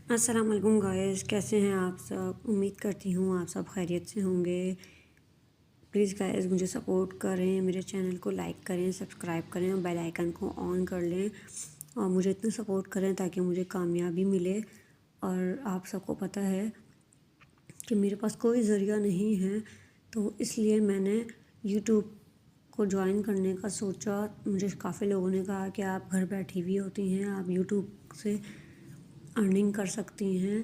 السلام علیکم گائز، کیسے ہیں آپ سب؟ امید کرتی ہوں آپ سب خیریت سے ہوں گے۔ پلیز گائز مجھے سپورٹ کریں، میرے چینل کو لائک کریں، سبسکرائب کریں اور بیل آئیکن کو آن کر لیں اور مجھے اتنا سپورٹ کریں تاکہ مجھے کامیابی ملے۔ اور آپ سب کو پتہ ہے کہ میرے پاس کوئی ذریعہ نہیں ہے، تو اس لیے میں نے یوٹیوب کو جوائن کرنے کا سوچا۔ مجھے کافی لوگوں نے کہا کہ آپ گھر بیٹھی ہوئی ہوتی ہیں، آپ یوٹیوب سے ارننگ کر سکتی ہیں،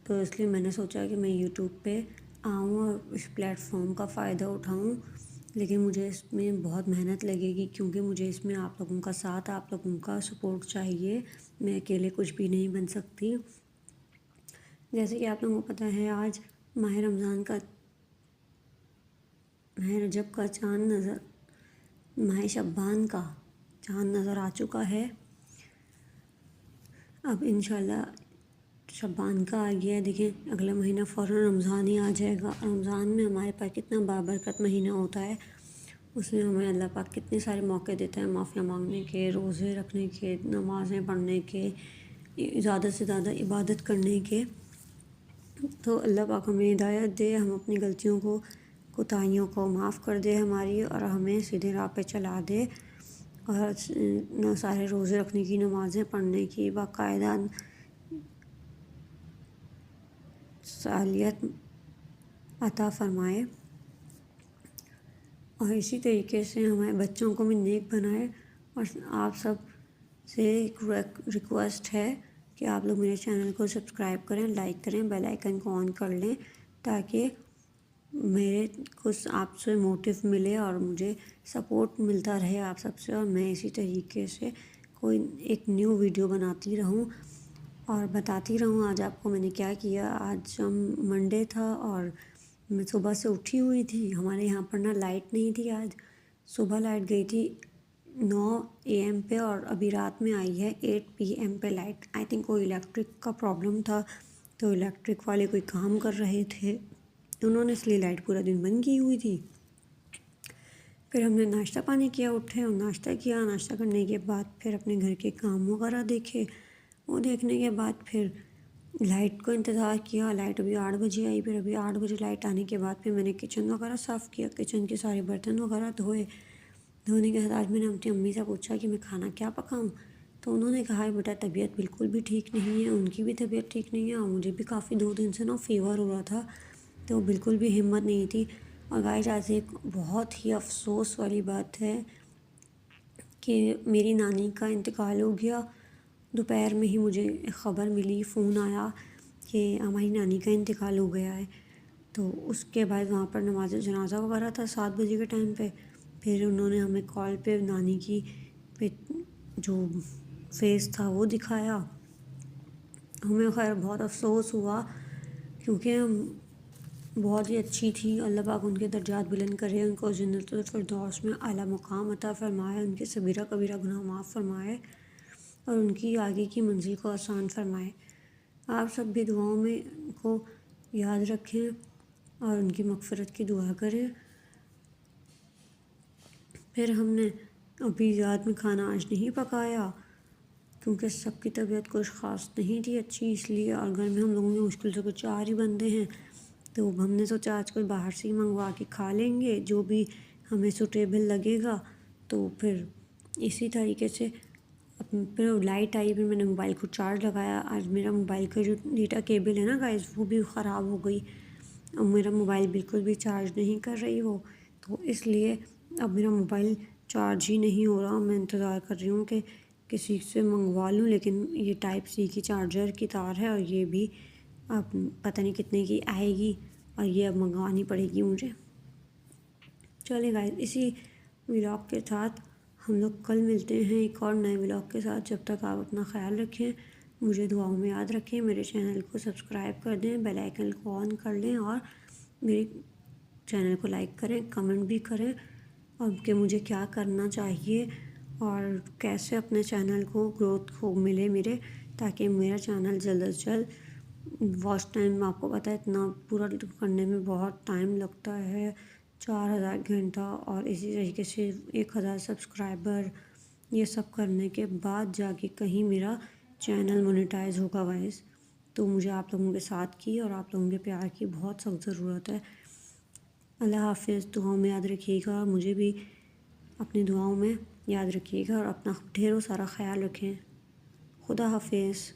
تو اس لیے میں نے سوچا کہ میں یوٹیوب پہ آؤں اور اس پلیٹ فارم کا فائدہ اٹھاؤں۔ لیکن مجھے اس میں بہت محنت لگے گی، کیونکہ مجھے اس میں آپ لوگوں کا ساتھ، آپ لوگوں کا سپورٹ چاہیے۔ میں اکیلے کچھ بھی نہیں بن سکتی۔ جیسے کہ آپ لوگوں کو پتہ ہے، آج ماہ رمضان کا، ماہ رجب کا چاند ماہ شعبان کا چاند نظر آ چکا ہے۔ اب انشاءاللہ شعبان کا آ گیا ہے۔ دیکھیں اگلا مہینہ فوراً رمضان ہی آ جائے گا۔ رمضان میں ہمارے پاس کتنا بابرکت مہینہ ہوتا ہے، اس میں ہمیں اللہ پاک کتنے سارے موقع دیتا ہے معافیاں مانگنے کے، روزے رکھنے کے، نمازیں پڑھنے کے، زیادہ سے زیادہ عبادت کرنے کے۔ تو اللہ پاک ہمیں ہدایت دے، ہم اپنی غلطیوں کو، کوتاہیوں کو معاف کر دے ہماری، اور ہمیں سیدھے راہ پہ چلا دے، اور سارے روزے رکھنے کی، نمازیں پڑھنے کی باقاعدہ صلاحیت عطا فرمائے، اور اسی طریقے سے ہمارے بچوں کو بھی نیک بنائے۔ اور آپ سب سے ایک ریکویسٹ ہے کہ آپ لوگ میرے چینل کو سبسکرائب کریں، لائک کریں، بیل آئیکن کو آن کر لیں، تاکہ میرے کچھ آپ سے موٹیو ملے اور مجھے سپورٹ ملتا رہے آپ سب سے، اور میں اسی طریقے سے کوئی ایک نیو ویڈیو بناتی رہوں اور بتاتی رہوں آج آپ کو میں نے کیا کیا۔ آج منڈے تھا اور میں صبح سے اٹھی ہوئی تھی۔ ہمارے یہاں پر نا لائٹ نہیں تھی آج، صبح لائٹ گئی تھی 9 AM پہ، اور ابھی رات میں آئی ہے 8 PM پہ لائٹ۔ آئی تھنک کوئی الیکٹرک کا پرابلم تھا، تو الیکٹرک والے کوئی کام کر رہے تھے، انہوں نے اس لیے لائٹ پورا دن بند کی ہوئی تھی۔ پھر ہم نے ناشتہ پانی کیا، اٹھے اور ناشتہ کیا، ناشتہ کرنے کے بعد پھر اپنے گھر کے کام وغیرہ دیکھے، وہ دیکھنے کے بعد پھر لائٹ کو انتظار کیا۔ لائٹ ابھی 8 بجے آئی، پھر ابھی 8 بجے لائٹ آنے کے بعد پھر میں نے کچن وغیرہ صاف کیا، کچن کے سارے برتن وغیرہ دھونے کے بعد آج میں نے اپنی امی سے پوچھا کہ میں کھانا کیا پکاؤں، تو انہوں نے کہا بیٹا طبیعت بالکل بھی ٹھیک نہیں ہے، ان کی بھی طبیعت ٹھیک نہیں ہے، اور مجھے بھی کافی 2 دن سے نا فیور ہو رہا تھا، تو بالکل بھی ہمت نہیں تھی۔ اور گائز آج ایک بہت ہی افسوس والی بات ہے کہ میری نانی کا انتقال ہو گیا۔ دوپہر میں ہی مجھے خبر ملی، فون آیا کہ ہماری نانی کا انتقال ہو گیا ہے۔ تو اس کے بعد وہاں پر نماز جنازہ وغیرہ تھا 7 بجے کے ٹائم پہ، پھر انہوں نے ہمیں کال پہ نانی کی پہ جو فیس تھا وہ دکھایا۔ ہمیں خیر بہت افسوس ہوا، کیونکہ بہت ہی اچھی تھی۔ اللہ پاک ان کے درجات بلند کرے، ان کو جنت الفردوس میں اعلیٰ مقام عطا فرمائے، ان کے صغیرہ کبیرہ گناہ معاف فرمائے، اور ان کی آگے کی منزل کو آسان فرمائے۔ آپ سب بھی دعاؤں میں ان کو یاد رکھیں اور ان کی مغفرت کی دعا کریں۔ پھر ہم نے ابھی رات میں کھانا آج نہیں پکایا، کیونکہ سب کی طبیعت کچھ خاص نہیں تھی اچھی، اس لیے، اور گھر میں ہم لوگوں میں مشکل سے کچھ 4 ہی بندے ہیں، تو ہم نے سوچا آج کوئی باہر سے ہی منگوا کے کھا لیں گے، جو بھی ہمیں سوٹیبل لگے گا۔ تو پھر اسی طریقے سے پھر لائٹ آئی، پھر میں نے موبائل کو چارج لگایا۔ آج میرا موبائل کا جو ڈیٹا کیبل ہے نا گائز، وہ بھی خراب ہو گئی، اور میرا موبائل بالکل بھی چارج نہیں کر رہی وہ، تو اس لیے اب میرا موبائل چارج ہی نہیں ہو رہا۔ میں انتظار کر رہی ہوں کہ کسی سے منگوا لوں، لیکن یہ ٹائپ سی کی چارجر کی تار ہے، اور یہ بھی اب پتہ نہیں کتنے کی آئے گی، اور یہ اب منگوانی پڑے گی مجھے۔ چلے گائز، اسی ولاگ کے ساتھ ہم لوگ کل ملتے ہیں ایک اور نئے ولاگ کے ساتھ۔ جب تک آپ اپنا خیال رکھیں، مجھے دعاؤں میں یاد رکھیں، میرے چینل کو سبسکرائب کر دیں، بیل آئیکن کو آن کر لیں، اور میرے چینل کو لائک کریں، کمنٹ بھی کریں، اور کہ مجھے کیا کرنا چاہیے اور کیسے اپنے چینل کو گروتھ کو ملے میرے، تاکہ میرا چینل جلد از جلد واچ ٹائم، آپ کو پتہ ہے اتنا پورا کرنے میں بہت ٹائم لگتا ہے، 4000 گھنٹہ، اور اسی طریقے سے 1000 سبسکرائبر، یہ سب کرنے کے بعد جا کے کہیں میرا چینل مونیٹائز ہوگا گائز، تو مجھے آپ لوگوں کے ساتھ کی اور آپ لوگوں کے پیار کی بہت سخت ضرورت ہے۔ اللہ حافظ، دعاؤں میں یاد رکھیے گا، اور مجھے بھی اپنی دعاؤں میں یاد رکھیے گا، اور اپنا ڈھیروں سارا خیال رکھیں۔ خدا حافظ۔